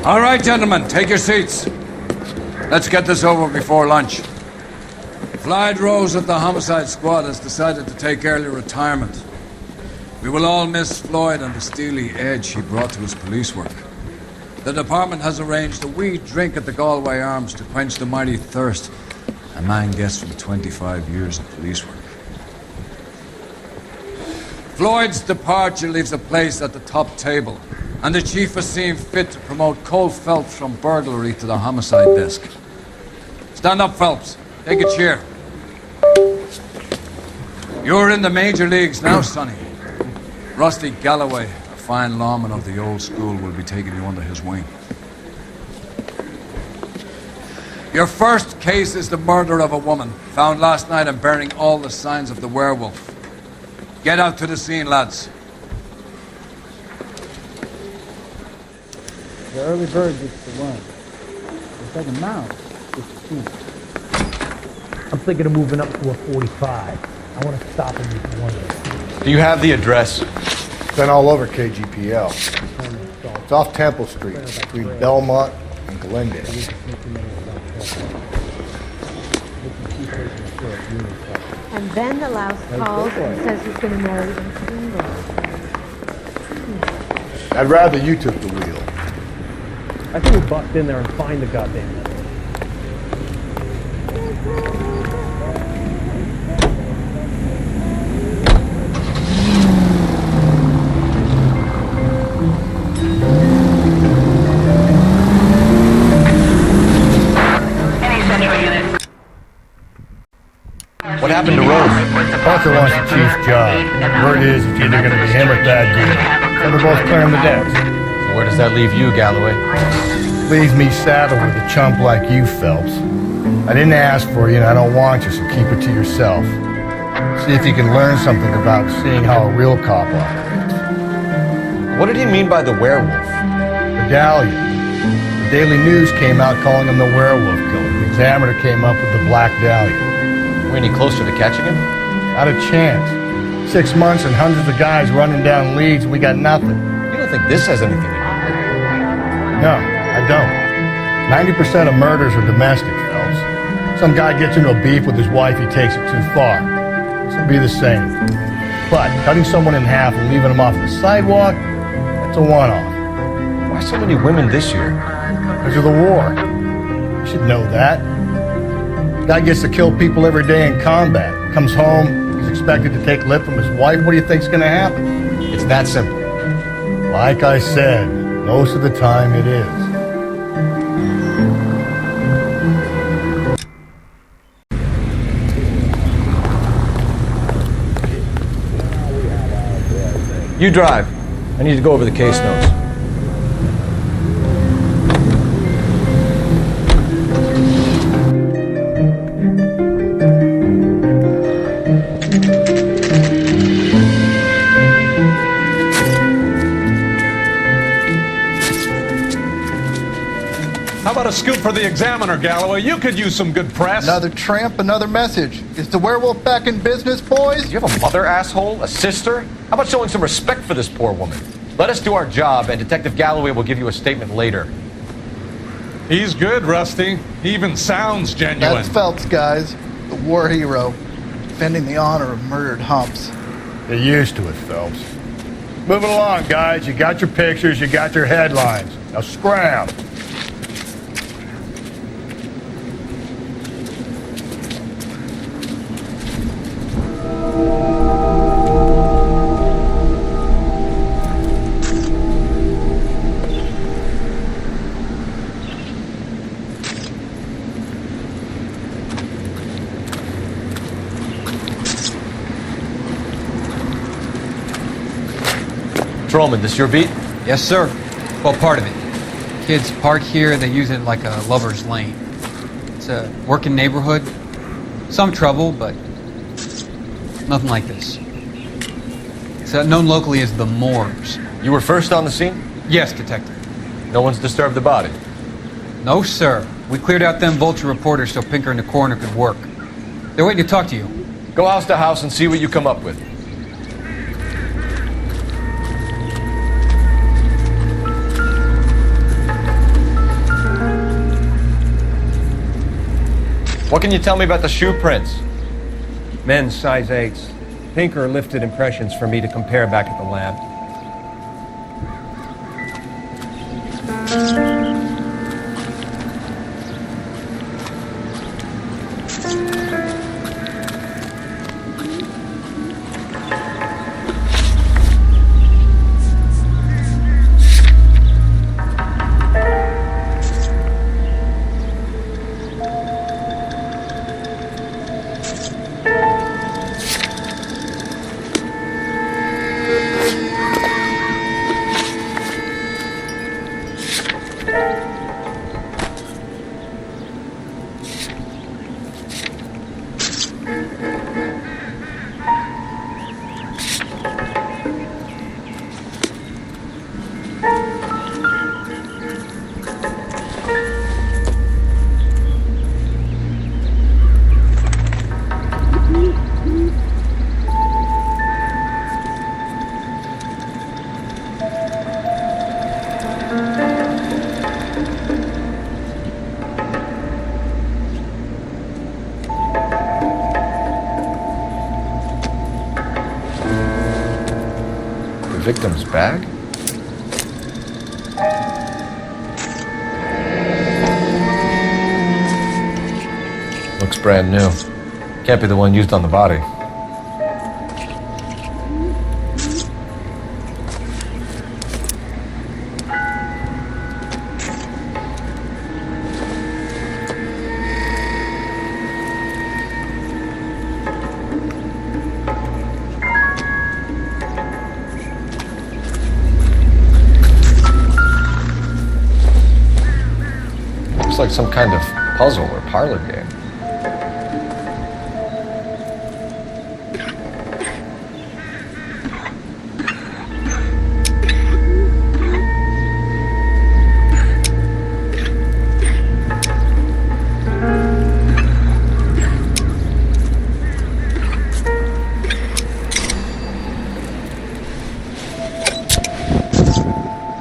All right, gentlemen, take your seats. Let's get this over before lunch. Floyd Rose of the Homicide Squad has decided to take early retirement. We will all miss Floyd and the steely edge he brought to his police work. The department has arranged a wee drink at the Galway Arms to quench the mighty thirst a man gets from 25 years of police work. Floyd's departure leaves a place at the top table, and the chief has seen fit to promote Cole Phelps from burglary to the homicide desk. Stand up, Phelps. Take a chair. You're in the major leagues now, Sonny. Rusty Galloway, a fine lawman of the old school, will be taking you under his wing. Your first case is the murder of a woman, found last night and bearing all the signs of the werewolf. Get out to the scene, lads. The early bird gets the worm. The second mouse gets the seed. I'm thinking of moving up to a 45. I want to stop him with one day. Do you have the address? It's been all over KGPL. It's off Temple Street, between Belmont and Glendale. And then the louse calls and says he's going to marry into England. I'd rather you took the wheel. I think we'll bust in there and find the goddamn thing. What happened to Rose? Parker wants the chief's job. Word is it's either going to be him or Thad Green. So they're both clearing the decks. So where does that leave you, Galloway? Leaves me saddled with a chump like you, Phelps. I didn't ask for you and I don't want you, so keep it to yourself. See if you can learn something about seeing how a real cop operates. What did he mean by the werewolf? Medallion. The Daily News came out calling him the werewolf killer. The Examiner came up with the Black Dahlia. Are we any closer to catching him? Not a chance. 6 months and hundreds of guys running down leads and we got nothing. You don't think this has anything to do with it? No, I don't. 90% of murders are domestic, Phelps. Some guy gets into a beef with his wife, he takes it too far. This will be the same. But cutting someone in half and leaving them off the sidewalk, that's a one-off. Why so many women this year? Because of the war. You should know that. Guy gets to kill people every day in combat. Comes home, he's expected to take lip from his wife. What do you think's gonna happen? It's that simple. Like I said, most of the time it is. You drive. I need to go over the case notes. How about a scoop for the Examiner, Galloway? You could use some good press. Another tramp, another message. Is the werewolf back in business, boys? Do you have a mother, asshole? A sister? How about showing some respect for this poor woman? Let us do our job, and Detective Galloway will give you a statement later. He's good, Rusty. He even sounds genuine. That's Phelps, guys. The war hero. Defending the honor of murdered humps. Get used to it, Phelps. Moving along, guys. You got your pictures, you got your headlines. Now scram. Patrolman, this your beat? Yes, sir. Well, part of it. Kids park here, they use it like a lover's lane. It's a working neighborhood. Some trouble, but nothing like this. It's known locally as the Moors. You were first on the scene? Yes, Detective. No one's disturbed the body? No, sir. We cleared out them vulture reporters so Pinker and the coroner could work. They're waiting to talk to you. Go house to house and see what you come up with. What can you tell me about the shoe prints? Men's size 8s. Pinker lifted impressions for me to compare back at the lab. Victim's bag? Looks brand new. Can't be the one used on the body. Looks like some kind of puzzle or parlor game.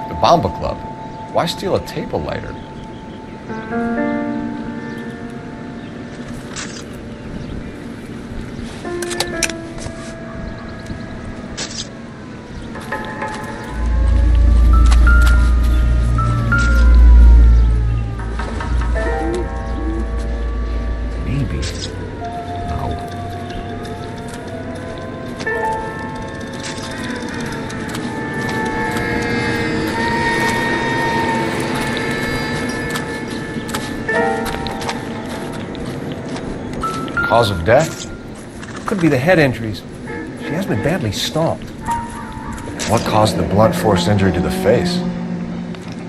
The Bomba Club. Why steal a table lighter? Maybe. No. Cause of death? Could be the head injuries. She has been badly stomped. What caused the blunt force injury to the face?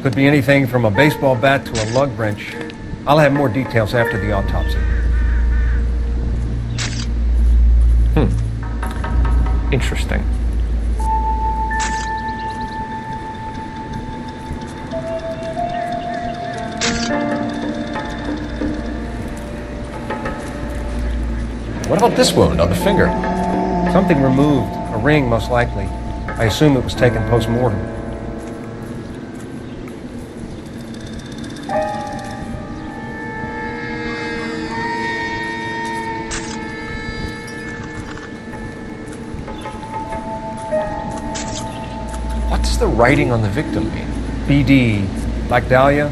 Could be anything from a baseball bat to a lug wrench. I'll have more details after the autopsy. Interesting. What about this wound on the finger? Something removed. A ring, most likely. I assume it was taken post-mortem. What does the writing on the victim mean? BD. Like Dahlia?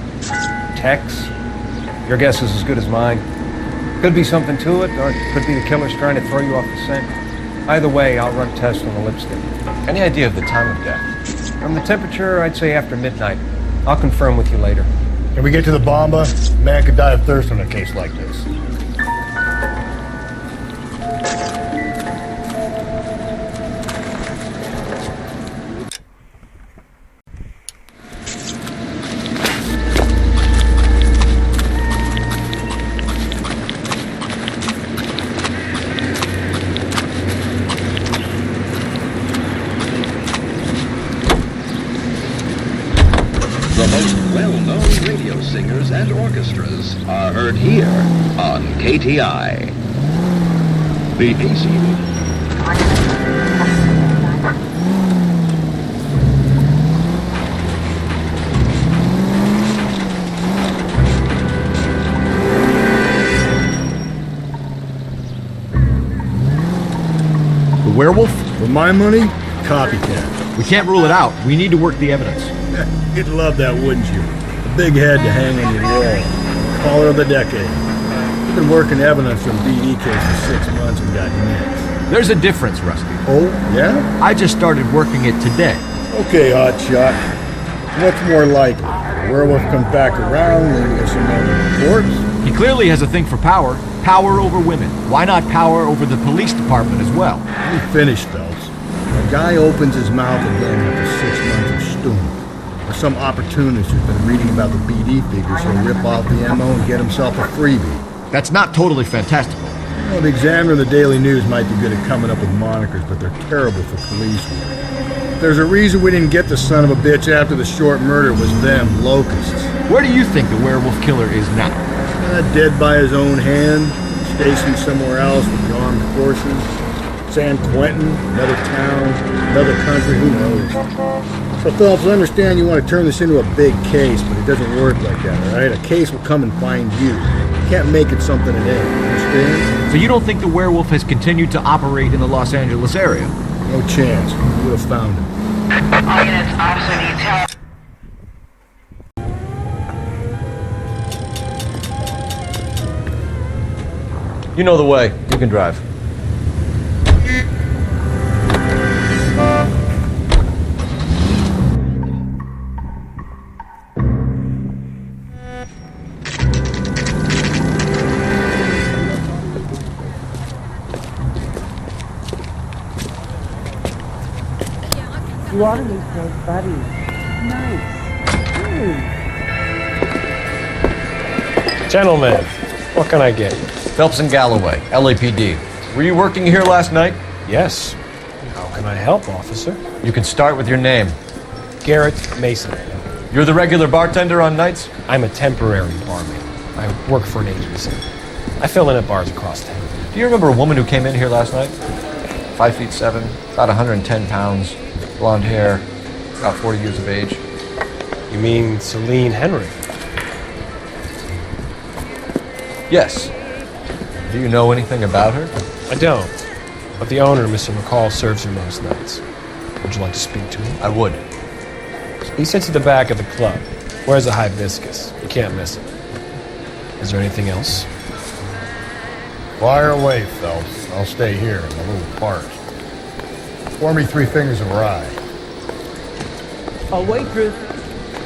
Tex? Your guess is as good as mine. Could be something to it, or it could be the killer's trying to throw you off the scent. Either way, I'll run tests on the lipstick. Any idea of the time of death? From the temperature, I'd say after midnight. I'll confirm with you later. Can we get to the Bomba? Man could die of thirst on a case like this. The most well-known radio singers and orchestras are heard here on KTI. The AC... my money, copycat. We can't rule it out. We need to work the evidence. You'd love that, wouldn't you? A big head to hang on your wall. Caller of the decade. You've been working evidence from BD case for 6 months and got nits. There's a difference, Rusty. Oh, yeah? I just started working it today. Okay, hotshot. What's more likely? The werewolf comes back around, leaving us another corpse? He clearly has a thing for power. Power over women. Why not power over the police department as well? Let me finish, Phelps. A guy opens his mouth again after 6 months of stewing. Or some opportunist who's been reading about the BD figures who'll rip off the MO and get himself a freebie. That's not totally fantastical. Well, the Examiner and the Daily News might be good at coming up with monikers, but they're terrible for police work. There's a reason we didn't get the son of a bitch after the short murder was them, locusts. Where do you think the werewolf killer is now? Dead by his own hand, stationed somewhere else with the armed forces. San Quentin, another town, another country, who knows? So Phelps, I understand you want to turn this into a big case, but it doesn't work like that, all right? A case will come and find you. You can't make it something it ain't, understand? So you don't think the werewolf has continued to operate in the Los Angeles area? No chance. We would have found him. All units, officer needs help. You know the way. You can drive. You ought to meet those buddies. Nice. Gentlemen, what can I get? Phelps and Galloway, LAPD. Were you working here last night? Yes. How can I help, officer? You can start with your name. Garrett Mason. You're the regular bartender on nights? I'm a temporary barmaid. I work for an agency. I fill in at bars across town. Do you remember a woman who came in here last night? 5'7", about 110 pounds, blonde hair, about 40 years of age. You mean Celine Henry? Yes. Do you know anything about her? I don't. But the owner, Mr. McCall, serves her most nights. Would you like to speak to him? I would. He sits at the back of the club. Wears a hibiscus. You can't miss it. Is there anything else? Fire away, Phelps. I'll stay here in the little park. Pour me 3 fingers of rye. Oh, waitress.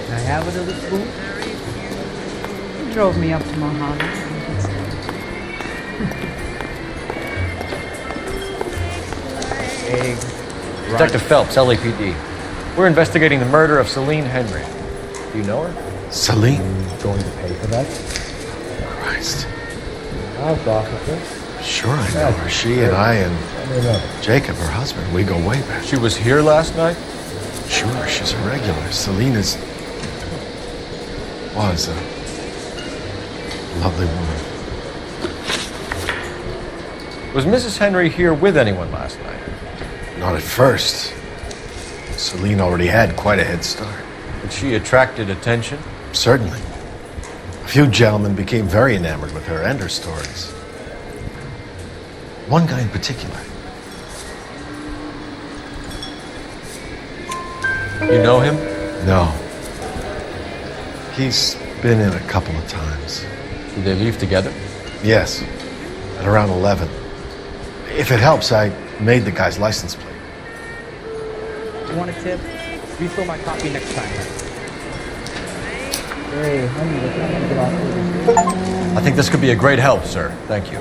Can I have another spoon? You drove me up to Mojave. Egg. Detective Phelps, LAPD. We're investigating the murder of Celine Henry. Do you know her? Celine? Going to pay for that? Christ. House officer. Sure I know her. She and I and Jacob, her husband, we go way back. She was here last night? Sure, she's a regular. Celine was a lovely woman. Was Mrs. Henry here with anyone last night? Not at first. Celine already had quite a head start. But she attracted attention? Certainly. A few gentlemen became very enamored with her and her stories. One guy in particular. You know him? No. He's been in a couple of times. Did they leave together? Yes. At around 11. If it helps, I made the guy's license plate. You want a tip? Refill my coffee next time. Hey, honey, let's not get off this. I think this could be a great help, sir. Thank you.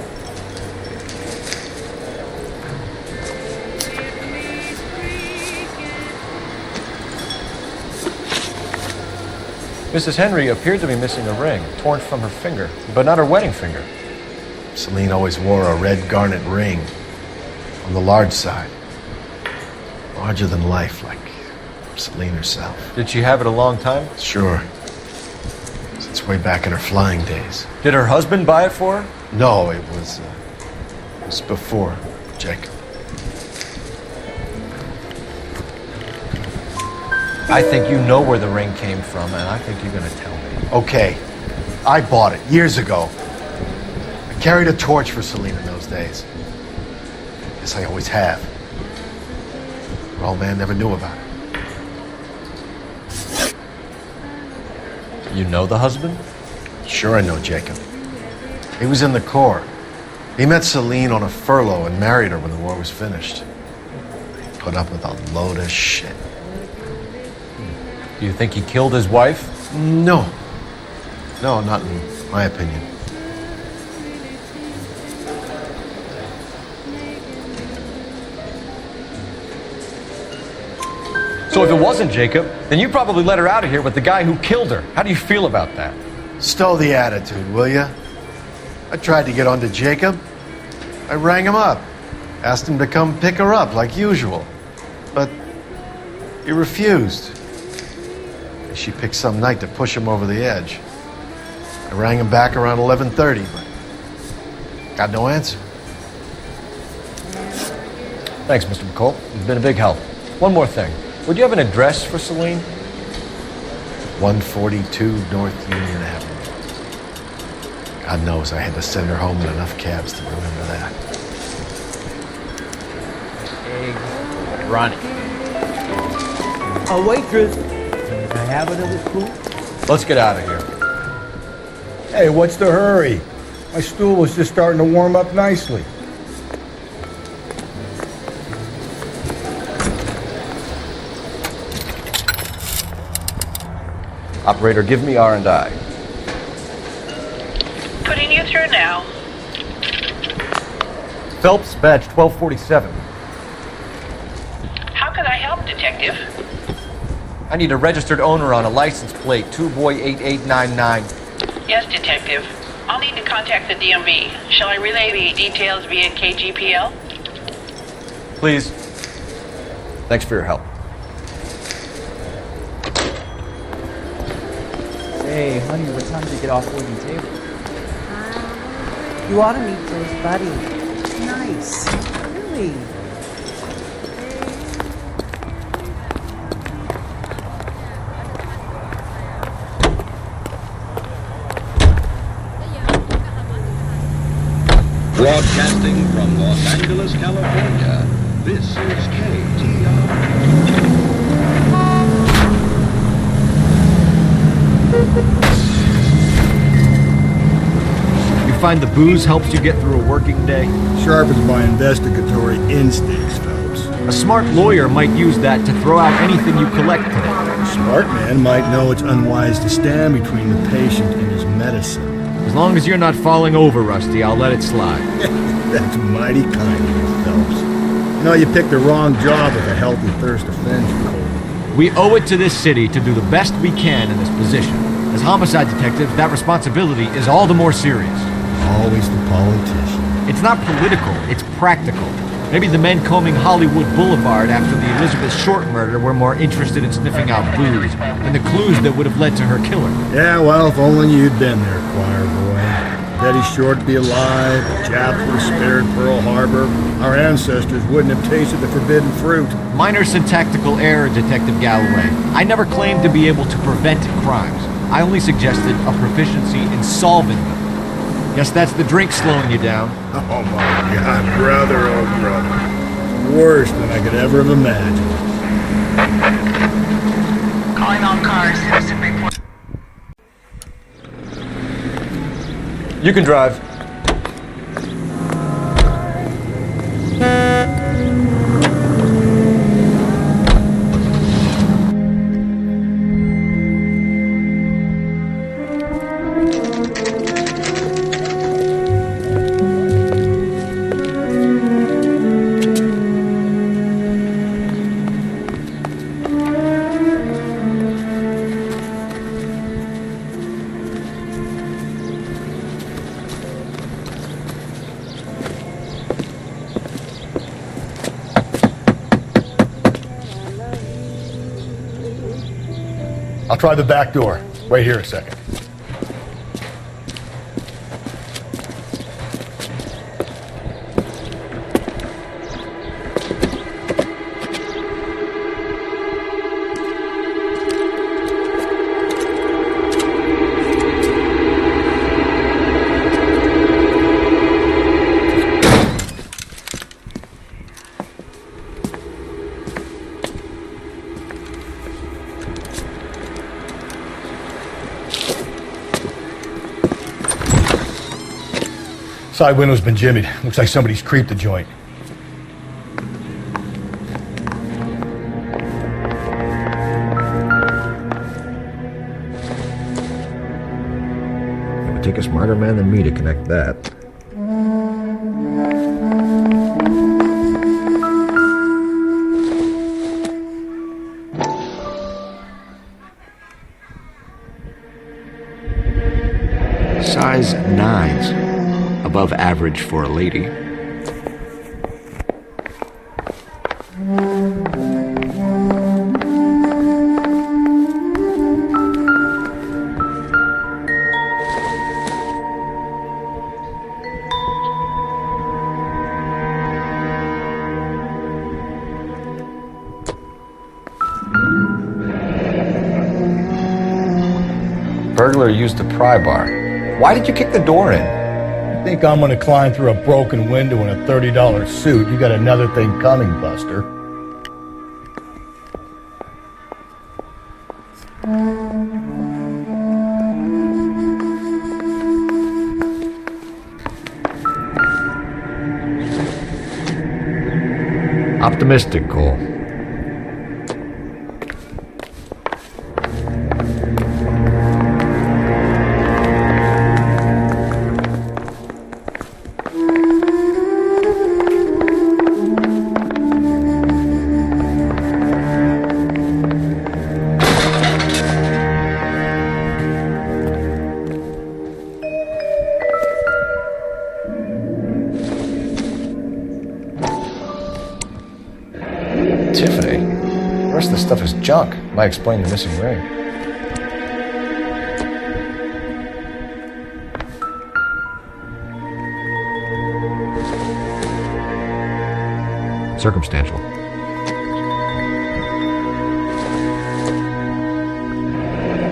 Mrs. Henry appeared to be missing a ring, torn from her finger, but not her wedding finger. Celine always wore a red garnet ring on the large side. Larger than life, like Celine herself. Did she have it a long time? Sure. Since way back in her flying days. Did her husband buy it for her? No, it was before Jacob. I think you know where the ring came from, and I think you're going to tell me. Okay. I bought it years ago. I carried a torch for Celine in those days. Yes, I always have. Old man never knew about it. You know the husband? Sure I know Jacob. He was in the Corps. He met Celine on a furlough and married her when the war was finished. Put up with a load of shit. Do you think he killed his wife? No. No, not in my opinion. So if it wasn't Jacob, then you probably let her out of here with the guy who killed her. How do you feel about that? Stow the attitude, will ya? I tried to get onto Jacob. I rang him up. Asked him to come pick her up like usual. But he refused. She picked some night to push him over the edge. I rang him back around 11:30, but got no answer. Thanks, Mr. McCall. You've been a big help. One more thing. Would you have an address for Celine? 142 North Union Avenue. God knows I had to send her home in enough cabs to remember that. Eggs running. A waitress. Can I have another spoon? Let's get out of here. Hey, what's the hurry? My stool was just starting to warm up nicely. Operator, give me R&I. Putting you through now. Phelps, badge 1247. How can I help, Detective? I need a registered owner on a license plate, 2boy8899. Yes, Detective. I'll need to contact the DMV. Shall I relay the details via KGPL? Please. Thanks for your help. Hey, honey, what time did you get off working table? You ought to meet Joe's buddy. Nice. Really? Broadcasting from Los Angeles, California, this is KTR. You find the booze helps you get through a working day? Sharpens my investigatory instincts, Phelps. A smart lawyer might use that to throw out anything you collect today. A smart man might know it's unwise to stand between the patient and his medicine. As long as you're not falling over, Rusty, I'll let it slide. That's mighty kind of you, Phelps. You know, you picked the wrong job if a healthy thirst offends you, Cole. We owe it to this city to do the best we can in this position. As homicide detectives, that responsibility is all the more serious. Always the politician. It's not political, it's practical. Maybe the men combing Hollywood Boulevard after the Elizabeth Short murder were more interested in sniffing out booze than the clues that would have led to her killer. Yeah, well, if only you'd been there, choir boy. Betty Short to be alive, the Japs would have spared Pearl Harbor, our ancestors wouldn't have tasted the forbidden fruit. Minor syntactical error, Detective Galloway. I never claimed to be able to prevent crimes. I only suggested a proficiency in solving them. Guess that's the drink slowing you down. Oh my God, brother, oh brother. Worse than I could ever have imagined. Calling all cars, citizen report. You can drive. I'll try the back door. Wait here a second. Side window's been jimmied. Looks like somebody's creeped the joint. It would take a smarter man than me to connect that. Size 9s, above average for a lady. Burglar used the pry bar. Why did you kick the door in? You think I'm gonna climb through a broken window in a $30 suit? You got another thing coming, Buster. Optimistic, Cole. Tiffany. The rest of the stuff is junk. Might explain the missing ring. Circumstantial.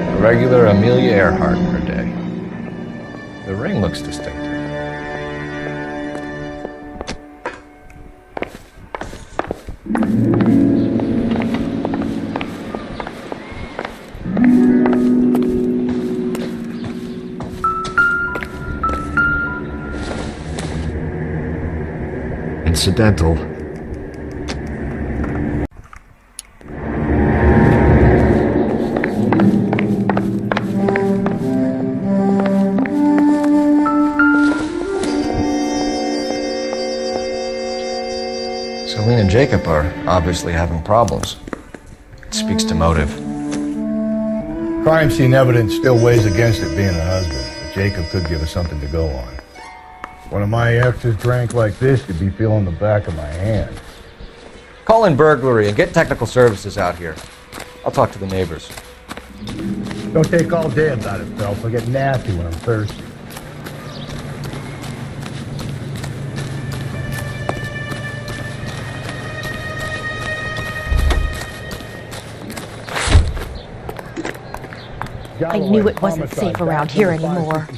A regular Amelia Earhart per day. The ring looks distinctive. Incidental. Celine and Jacob are obviously having problems. It speaks to motive. Crime scene evidence still weighs against it being a husband, but Jacob could give us something to go on. One of my exes drank like this, you'd be feeling the back of my hand. Call in burglary and get technical services out here. I'll talk to the neighbors. Don't take all day about it, Phelps. I'll get nasty when I'm thirsty. I knew it wasn't safe around here anymore.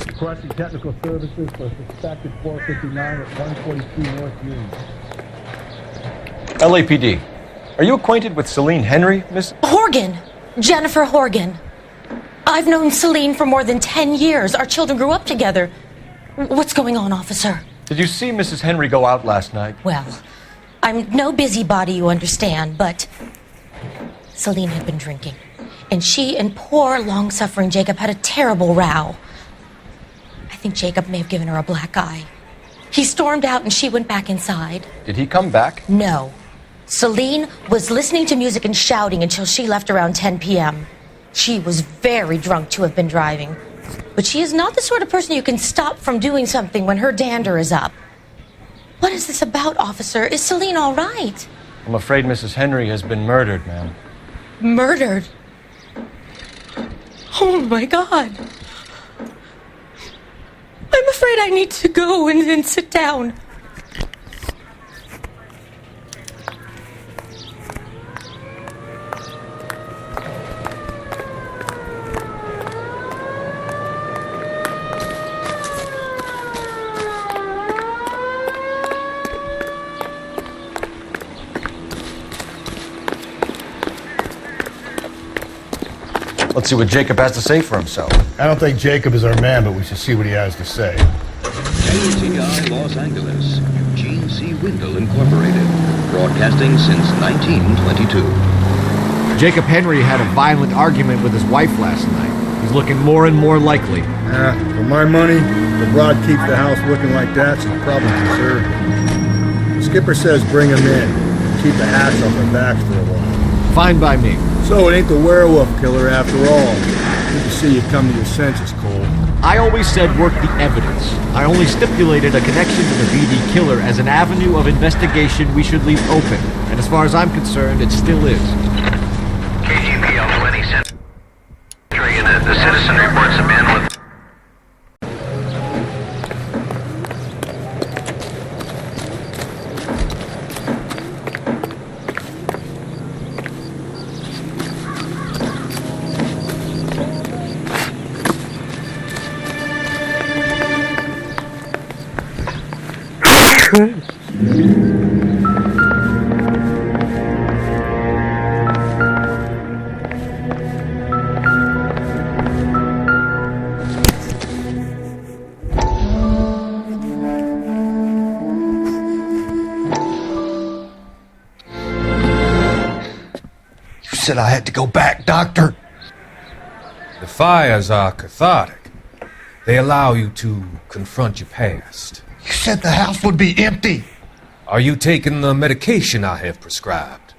Requesting technical services for suspected 459 at 142 North Union. LAPD. Are you acquainted with Celine Henry, Miss? Horgan. Jennifer Horgan. I've known Celine for more than 10 years. Our children grew up together. What's going on, officer? Did you see Mrs. Henry go out last night? Well, I'm no busybody, you understand, but Celine had been drinking. And she and poor, long-suffering Jacob had a terrible row. I think Jacob may have given her a black eye. He stormed out and she went back inside. Did he come back? No. Celine was listening to music and shouting until she left around 10 p.m. She was very drunk to have been driving. But she is not the sort of person you can stop from doing something when her dander is up. What is this about, officer? Is Celine all right? I'm afraid Mrs. Henry has been murdered, ma'am. Murdered? Oh, my God. I'm afraid I need to go and sit down. Let's see what Jacob has to say for himself. I don't think Jacob is our man, but we should see what he has to say. KTI Los Angeles, Eugene C. Windle Incorporated, broadcasting since 1922. Jacob Henry had a violent argument with his wife last night. He's looking more and more likely. For my money, the broad keeps the house looking like that, she's probably deserved it. The skipper says bring him in. Keep the hats off their backs for a while. Fine by me. So it ain't the werewolf killer after all. Good to see you come to your senses, Cole. I always said work the evidence. I only stipulated a connection to the VD killer as an avenue of investigation we should leave open. And as far as I'm concerned, it still is. KGPL 20 Century, the citizen reports a man with... Said I had to go back, Doctor. The fires are cathartic. They allow you to confront your past. You said the house would be empty. Are you taking the medication I have prescribed?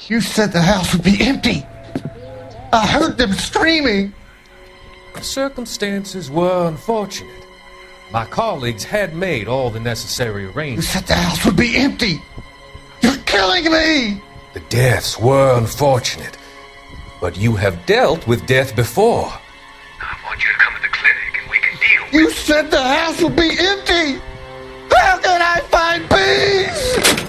You said the house would be empty. I heard them screaming. The circumstances were unfortunate. My colleagues had made all the necessary You arrangements. said the house would be empty. You're killing me. The deaths were unfortunate, but you have dealt with death before. I want you to come to the clinic and we can deal with... You said the house would be empty. How can I find peace?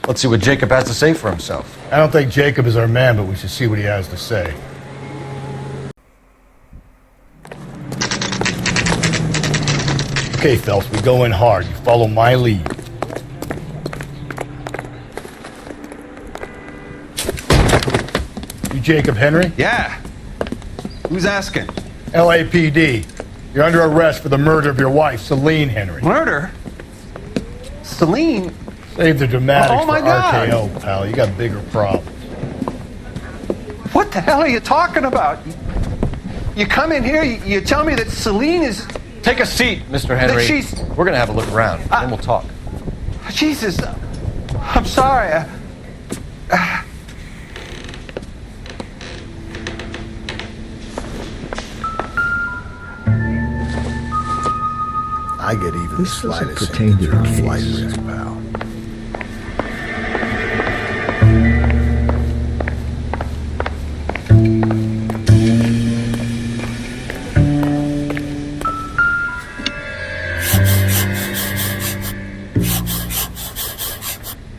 Let's see what Jacob has to say for himself. I don't think Jacob is our man, but we should see what he has to say. Okay, Phelps, we go in hard. You follow my lead. You Jacob Henry? Yeah. Who's asking? LAPD. You're under arrest for the murder of your wife, Celine Henry. Murder? Celine? Save the dramatics Oh, my for God. RKO, pal. You got bigger problems. What the hell are you talking about? You come in here, you tell me that Celine is... Take a seat, Mr. Henry. That she's... We're going to have a look around, then we'll talk. Jesus. I'm sorry. I get even the slightest pertain to your flight risk, pal.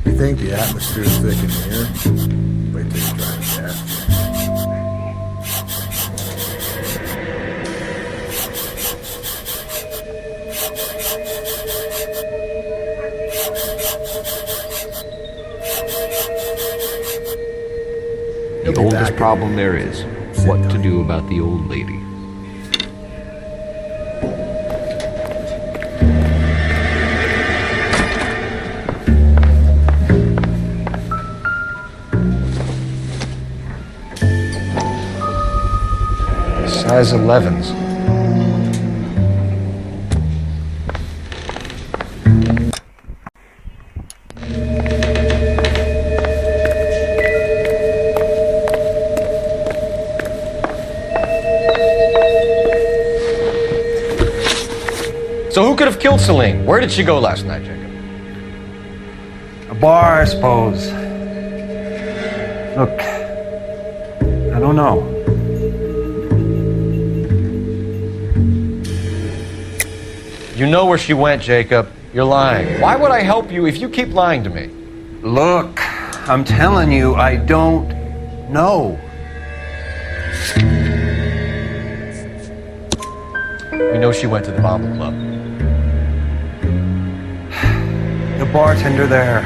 You think the atmosphere's thick in here? Wait till you try the gas. The oldest problem there is, what to do about the old lady. Size 11s. So who could have killed Celine? Where did she go last night, Jacob? A bar, I suppose. Look, I don't know. You know where she went, Jacob. You're lying. Why would I help you if you keep lying to me? Look, I'm telling you, I don't know. We know she went to the Bomber Club. The bartender there,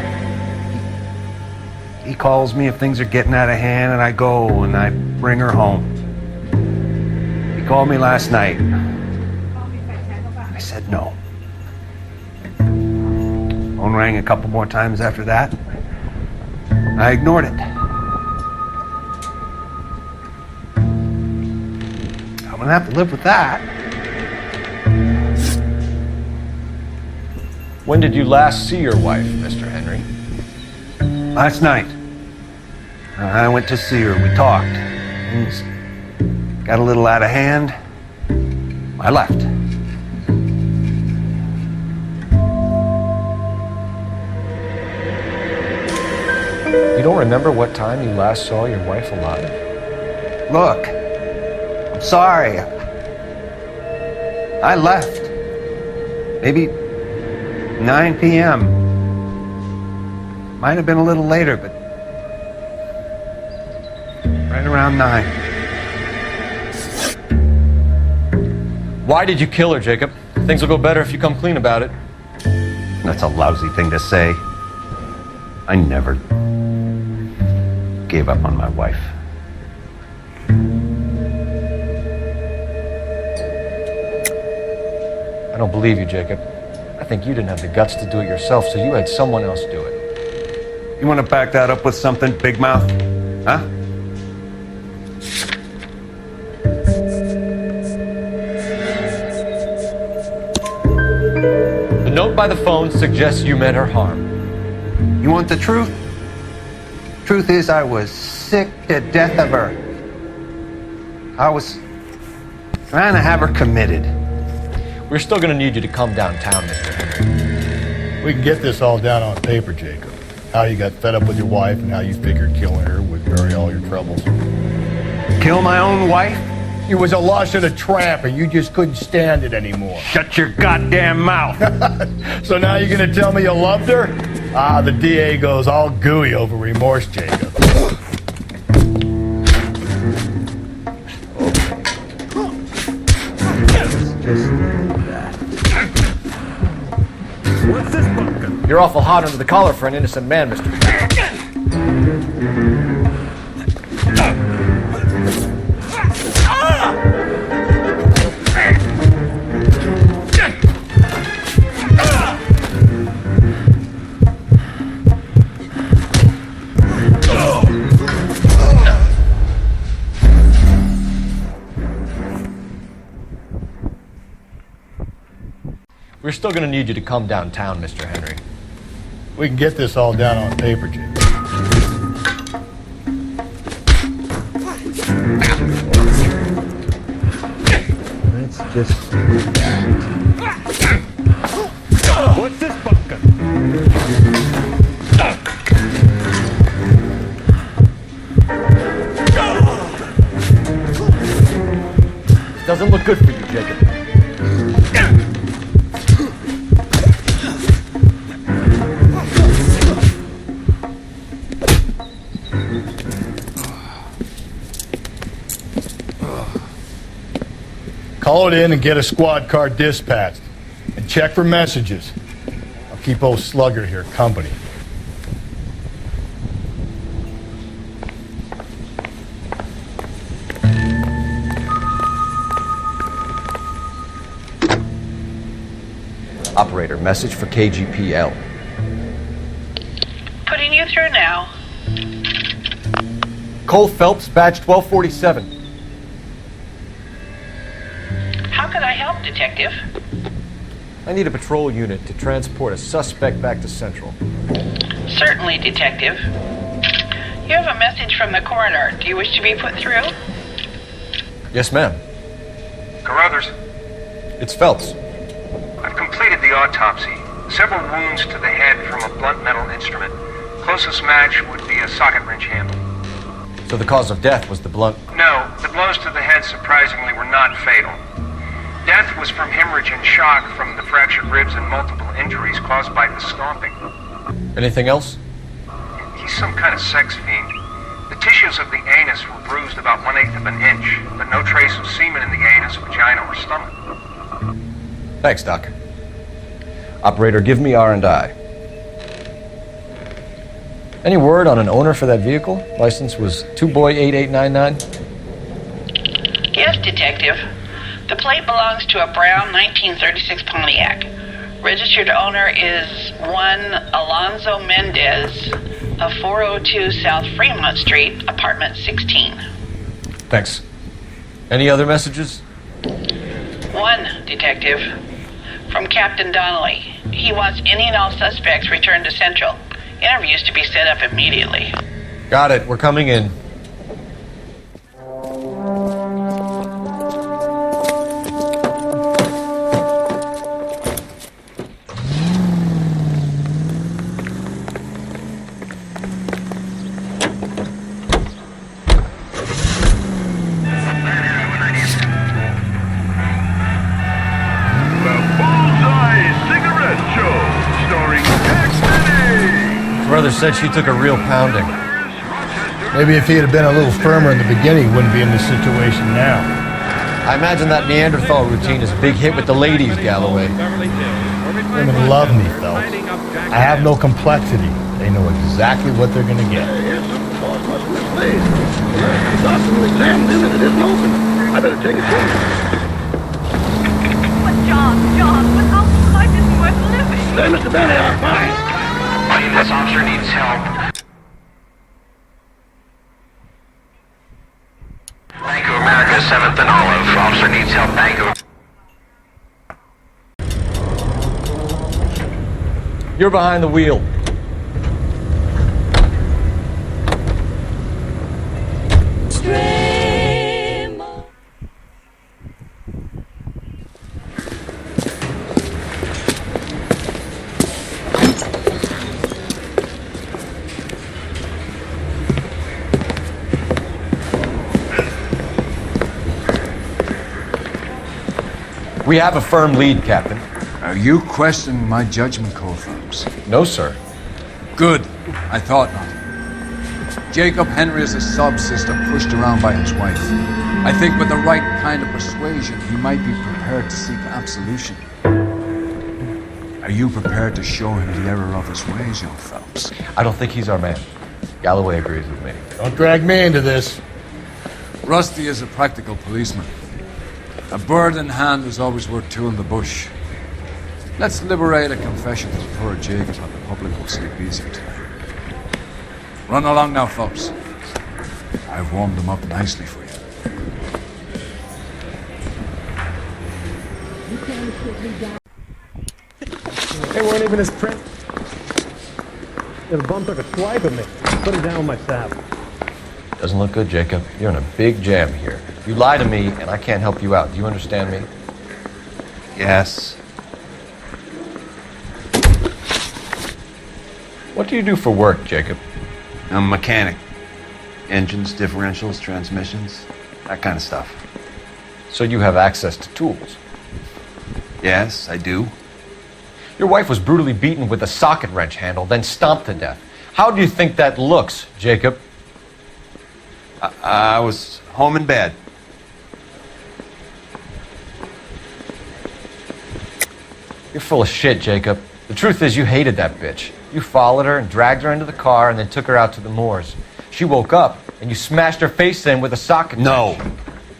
he calls me if things are getting out of hand, and I go and I bring her home. He called me last night. I said no. Phone rang a couple more times after that. I ignored it. I'm gonna have to live with that. When did you last see your wife, Mr. Henry? Last night. I went to see her. We talked. Things got a little out of hand. I left. You don't remember what time you last saw your wife alive? Look, I'm sorry. I left. Maybe 9 p.m. Might have been a little later, but right around 9. Why did you kill her, Jacob? Things will go better if you come clean about it. That's a lousy thing to say. I never gave up on my wife. I don't believe you, Jacob. I think you didn't have the guts to do it yourself, so you had someone else do it. You want to back that up with something, Big Mouth? Huh? The note by the phone suggests you meant her harm. You want the truth? Truth is, I was sick to death of her. I was trying to have her committed. We're still going to need you to come downtown, Mr. Henry. We can get this all down on paper, Jacob. How you got fed up with your wife and how you figured killing her would bury all your troubles. Kill my own wife? She was a lush and a tramp, and you just couldn't stand it anymore. Shut your goddamn mouth. So now you're gonna tell me you loved her? Ah, the DA goes all gooey over remorse, Jacob. What's this bunker? You're awful hot under the collar for an innocent man, Mr. We're still going to need you to come downtown, Mr. Henry. We can get this all down on paper, Jacob. Let's just do that. What's this bunker? Doesn't look good for you, Jacob. Call it in and get a squad car dispatched. And check for messages. I'll keep old Slugger here company. Operator, message for KGPL. Putting you through now. Cole Phelps, badge 1247. How could I help, Detective? I need a patrol unit to transport a suspect back to Central. Certainly, Detective. You have a message from the coroner. Do you wish to be put through? Yes, ma'am. Carruthers, It's Phelps. I've completed the autopsy. Several wounds to the head from a blunt metal instrument. Closest match would be a socket wrench handle. So the cause of death was the blunt. No, the blows to the head surprisingly were not fatal. Death was from hemorrhage and shock from the fractured ribs and multiple injuries caused by the stomping. Anything else? He's some kind of sex fiend. The tissues of the anus were bruised about 1/8 of an inch, but no trace of semen in the anus, vagina, or stomach. Thanks, Doc. Operator, give me R&I. Any word on an owner for that vehicle? License was 2boy8899. Yes, Detective. The plate belongs to a brown 1936 Pontiac. Registered owner is one Alonzo Mendez of 402 South Fremont Street, apartment 16. Thanks. Any other messages? One, Detective. From Captain Donnelly. He wants any and all suspects returned to Central. Interviews to be set up immediately. Got it. We're coming in. Brother said she took a real pounding. Maybe if he'd have been a little firmer in the beginning, he wouldn't be in this situation now. I imagine that Neanderthal routine is a big hit with the ladies, Galloway. Women love me, Phelps. I have no complexity. They know exactly what they're going to get. I better take a chance. But John, without you, life isn't worth living. Say, Mr. Benny, I'm fine. This officer needs help. Bank of America, 7th and Olive. Officer needs help. Bank of... You're behind the wheel. We have a firm lead, Captain. Are you questioning my judgment call, Phelps? No, sir. Good. I thought not. Jacob Henry is a sub-sister pushed around by his wife. I think with the right kind of persuasion, he might be prepared to seek absolution. Are you prepared to show him the error of his ways, young Phelps? I don't think he's our man. Galloway agrees with me. Don't drag me into this. Rusty is a practical policeman. A bird in hand is always worth two in the bush. Let's liberate a confession for poor Jacob and the public will sleep easier tonight. Run along now, Phelps. I've warmed them up nicely for you. They weren't even his print. The bum took a swipe at me. Put it down with my staff. Doesn't look good, Jacob. You're in a big jam here. You lie to me, and I can't help you out. Do you understand me? Yes. What do you do for work, Jacob? I'm a mechanic. Engines, differentials, transmissions, that kind of stuff. So you have access to tools? Yes, I do. Your wife was brutally beaten with a socket wrench handle, then stomped to death. How do you think that looks, Jacob? I was home in bed. You're full of shit, Jacob. The truth is you hated that bitch. You followed her and dragged her into the car and then took her out to the moors. She woke up and you smashed her face in with a socket wrench.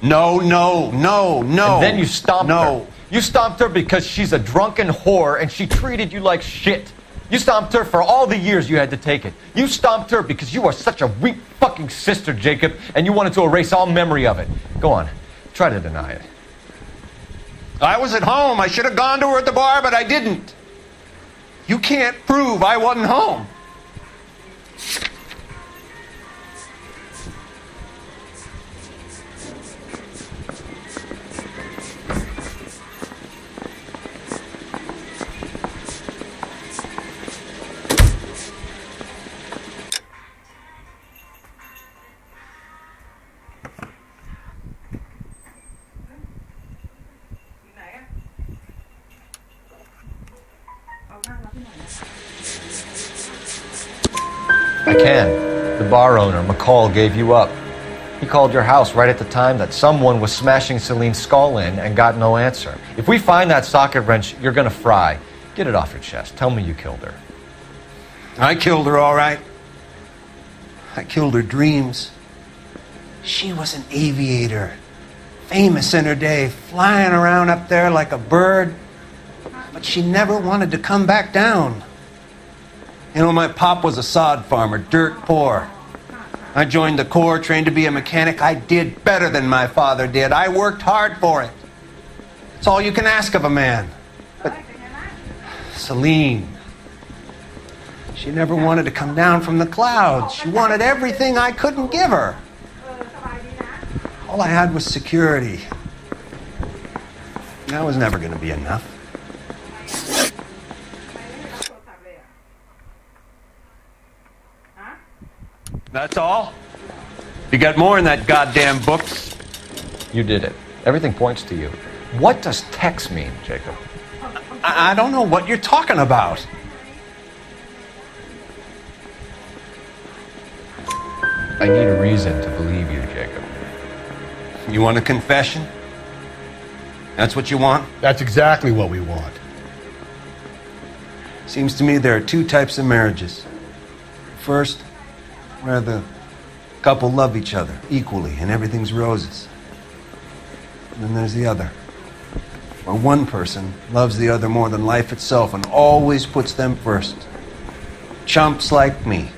No. And then you stomped her. You stomped her because she's a drunken whore and she treated you like shit. You stomped her for all the years you had to take it. You stomped her because you are such a weak fucking sister, Jacob, and you wanted to erase all memory of it. Go on. Try to deny it. I was at home. I should have gone to her at the bar, but I didn't. You can't prove I wasn't home. Ken, the bar owner, McCall, gave you up. He called your house right at the time that someone was smashing Celine's skull in and got no answer. If we find that socket wrench, you're gonna fry. Get it off your chest. Tell me you killed her. I killed her, all right. I killed her dreams. She was an aviator, famous in her day, flying around up there like a bird. But she never wanted to come back down. You know, my pop was a sod farmer, dirt poor. I joined the Corps, trained to be a mechanic. I did better than my father did. I worked hard for it. It's all you can ask of a man. But Celine, she never wanted to come down from the clouds. She wanted everything I couldn't give her. All I had was security. That was never going to be enough. That's all? You got more in that goddamn books? You did it. Everything points to you. What does Tex mean, Jacob? I don't know what you're talking about. I need a reason to believe you, Jacob. You want a confession? That's what you want? That's exactly what we want. Seems to me there are two types of marriages. First, where the couple love each other equally and everything's roses. And then there's the other, where one person loves the other more than life itself and always puts them first. Chumps like me,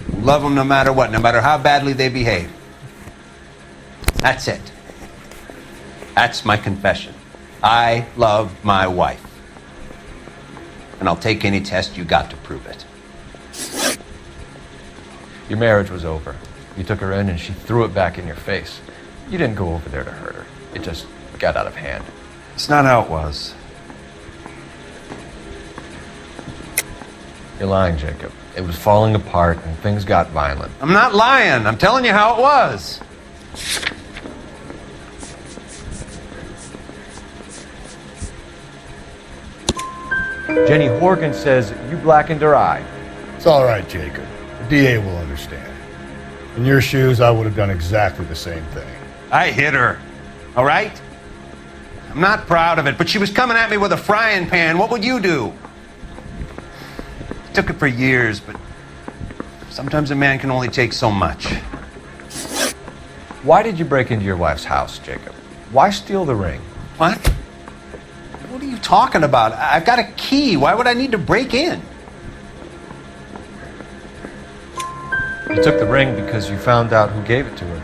who love them no matter what, no matter how badly they behave. That's it. That's my confession. I love my wife. And I'll take any test you got to prove it. Your marriage was over. You took her in and she threw it back in your face. You didn't go over there to hurt her. It just got out of hand. It's not how it was. You're lying, Jacob. It was falling apart and things got violent. I'm not lying. I'm telling you how it was. Jenny Horgan says you blackened her eye. It's all right, Jacob. The DA will understand. In your shoes, I would have done exactly the same thing. I hit her. All right? I'm not proud of it, but she was coming at me with a frying pan. What would you do? It took it for years, but sometimes a man can only take so much. Why did you break into your wife's house, Jacob? Why steal the ring? What? What are you talking about? I've got a key. Why would I need to break in? You took the ring because you found out who gave it to her.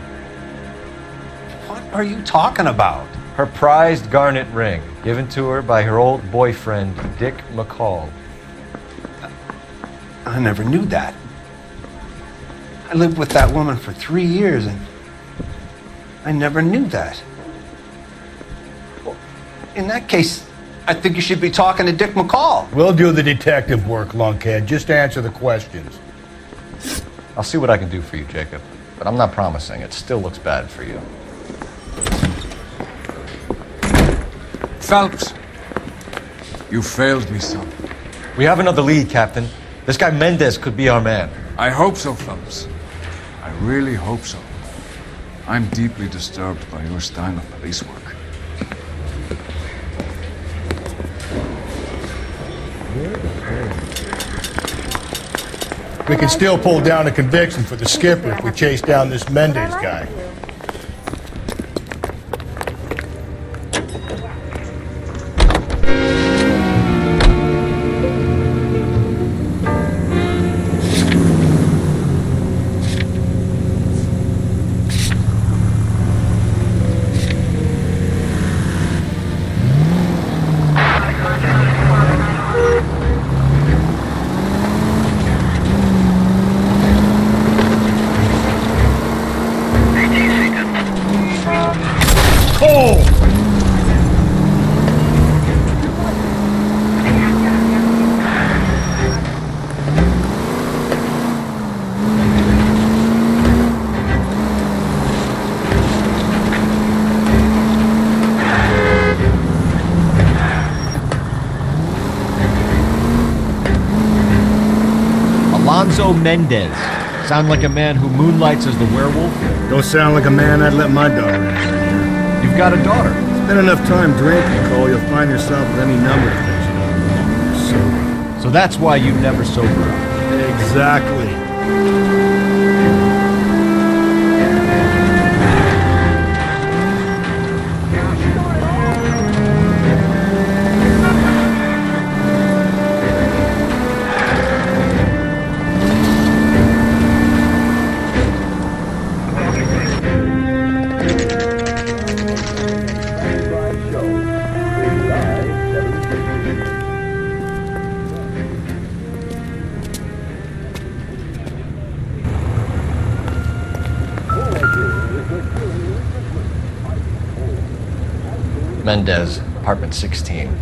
What are you talking about? Her prized garnet ring, given to her by her old boyfriend, Dick McCall. I never knew that. I lived with that woman for 3 years, and I never knew that. Well, in that case, I think you should be talking to Dick McCall. We'll do the detective work, lunkhead. Just answer the questions. I'll see what I can do for you, Jacob. But I'm not promising. It still looks bad for you. Phelps, you failed me, son. We have another lead, Captain. This guy Mendez could be our man. I hope so, Phelps. I really hope so. I'm deeply disturbed by your style of police work. We can still pull down a conviction for the skipper if we chase down this Mendez guy. Mendez, Sound like a man who moonlights as the werewolf? Don't sound like a man I'd let my daughter in here. You've got a daughter. Spend enough time drinking, Cole, you'll find yourself with any number of things you don't know. Sober. So that's why you never sober up. Exactly. Mendez, apartment 16.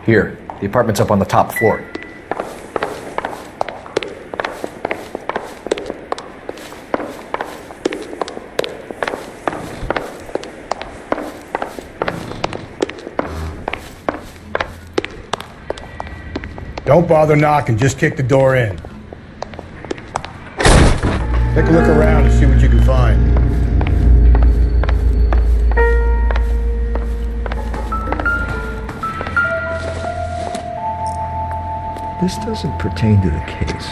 Here, the apartment's up on the top floor. Don't bother knocking, just kick the door in. Take a look around and see what you can find. This doesn't pertain to the case.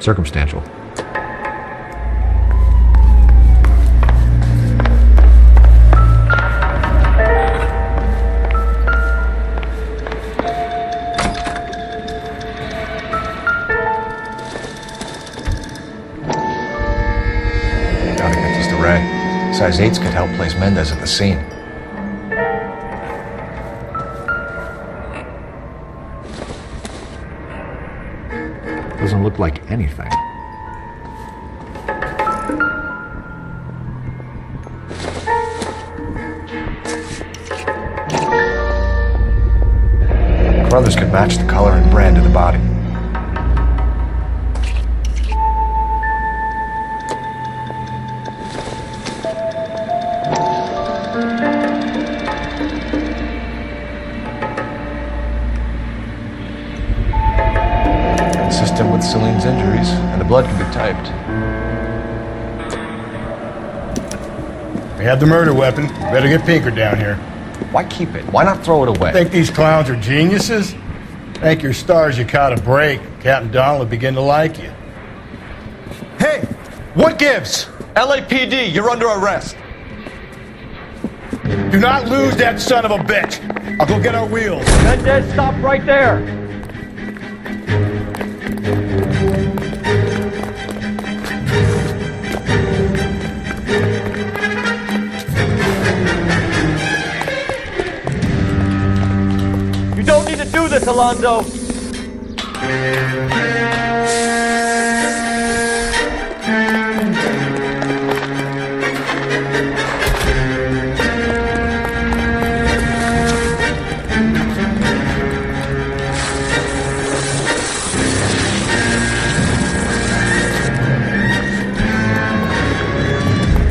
Circumstantial. Size 8s could help place Mendez at the scene. Doesn't look like anything. Brothers could match the color and brand of the body. Consistent with Celine's injuries, and the blood can be typed. We have the murder weapon. Better get Pinker down here. Why keep it? Why not throw it away? Think these clowns are geniuses? Thank your stars you caught a break. Captain Donald will begin to like you. Hey! What gives? LAPD, you're under arrest. Do not lose that son of a bitch. I'll go get our wheels. Mendez, stop right there! You don't need to do this, Alonzo!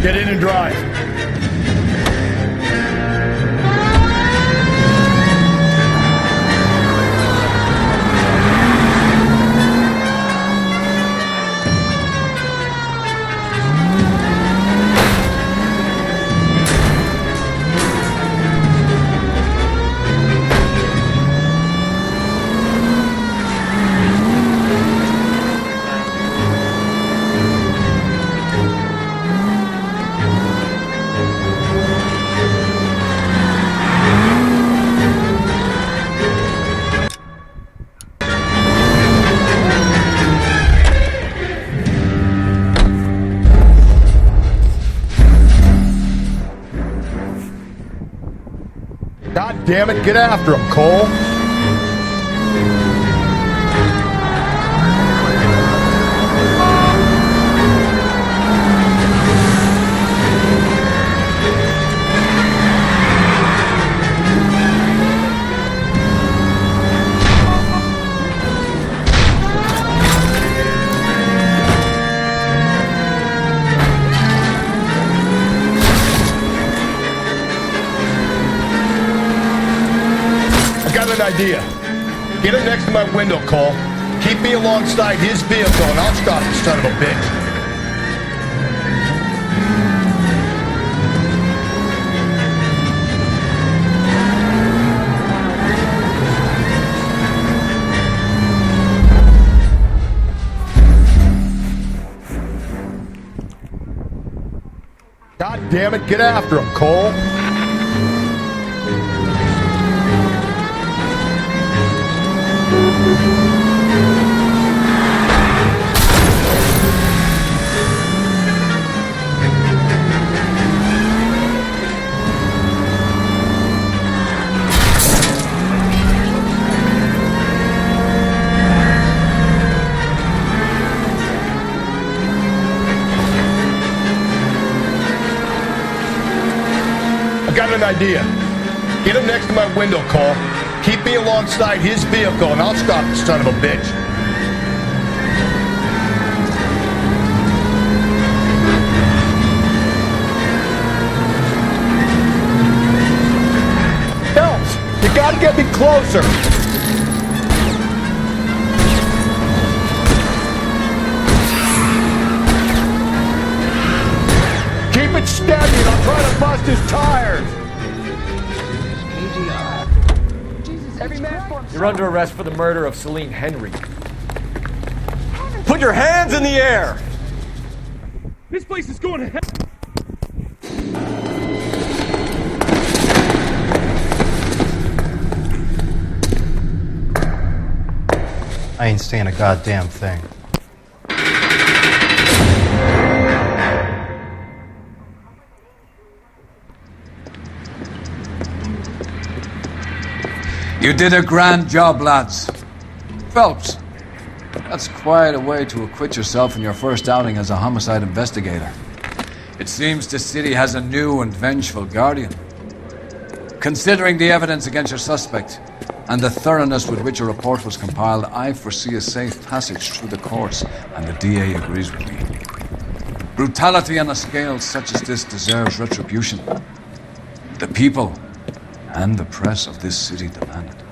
Get in and drive. God damn it, get after him, Cole. Idea. Get him next to my window, Cole. Keep me alongside his vehicle and I'll stop the son of a bitch. God damn it, get after him, Cole. I got an idea. Get him next to my window, Cole. Keep me alongside his vehicle and I'll stop the son of a bitch. Phelps, you gotta get me closer. Keep it steady and I'll try to bust his tires. You're under arrest for the murder of Celine Henry. Put your hands in the air! This place is going to hell. I ain't saying a goddamn thing. You did a grand job, lads. Phelps, that's quite a way to acquit yourself in your first outing as a homicide investigator. It seems the city has a new and vengeful guardian. Considering the evidence against your suspect and the thoroughness with which a report was compiled, I foresee a safe passage through the courts, and the DA agrees with me. Brutality on a scale such as this deserves retribution. The people and the press of this city demand it.